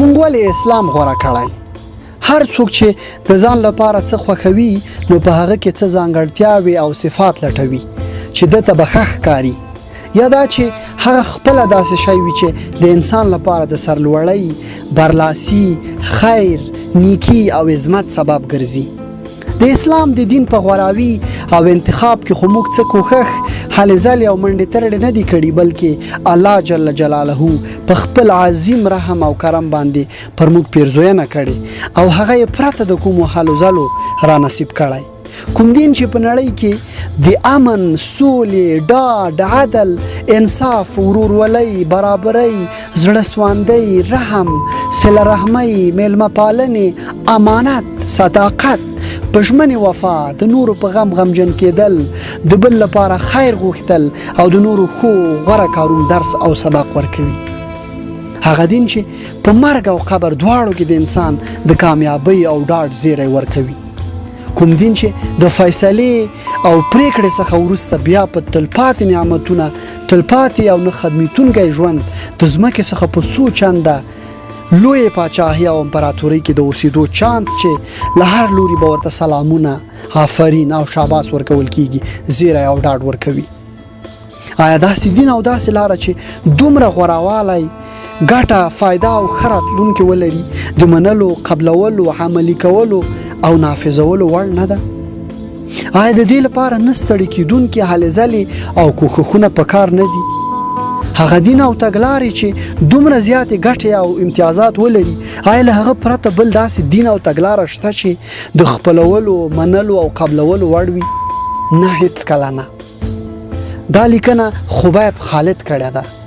مونږ ولې اسلام غوره کړی؟ هر څوک چې د ځان لپاره څه خوښوي نو په هغه کې څه ځانګړتیاوې او صفات لټوي چې دته به ښه ښکاري، یا دا چې هغه خپله داسې شی وي چې د انسان لپاره د سرلوړۍ، برلاسي، خیر، نیکی او عظمت سبب ګرځي. د اسلام د دین په غوراوي او انتخاب کې خو موږ څه کوښښ هلې ځلې او منډې ترړې نه دي کړي، بلکې الله جل جلاله په خپل عظیم رحم او کرم باندې پر موږ پیرزوینه کړې او هغه یې پرته د کومو هلو ځلو را نصیب کړی. کوم دین چې په نړۍ کې د امن، سولې، ډاډ، عدل، انصاف، ورورولۍ، برابرۍ، زړه سواندۍ، رحم، صله رحمۍ، میلمه پالنې، امانت، صداقت، په ژمنې وفا، د نورو په غم غمجن کېدل، د بل لپاره خیر غوښتل او د نورو ښو غوره کارونو درس او سبق ورکوي. هغه دین چې په مرګ او قبر دواړو کې د انسان د کامیابۍ او ډاډ زیری ورکوي. کوم دین چې د فیصلې او پریکړې څخه وروسته بیا په تلپاتې نعمتونه، تلپاتې او نه ختمیدونکی ژوند د ځمکې څخه په څو چنده لوی پاچاهي او امپراتورۍ کې د اوسېدو چانس چې له هر لوري به ورته سلامونه، آفرین او شاباس ورکول کیږي، زیری او ډاډ ورکوي. آیا داسې دین او داسې لاره چې دومره غوراوالی، ګټه، فایده او ښه راتلونکې ولري د منلو، قبلولو، عملي کولو او نافذولو وړ نه ده؟ آیا د دې لپاره نه ستړي کېدونکې هلې ځلې او کوښښونه په کار نه دي؟ هغه دین او تګلارې چې دومره زیاتې ګټې او امتیازات ولري، آیا له هغه پرته بل داسې دین او تګلاره شته چې د خپلولو، منلو او قبلولو وړ وي؟ نه، هیڅکله نه. دا لیکنه خبیب خالد کړې ده.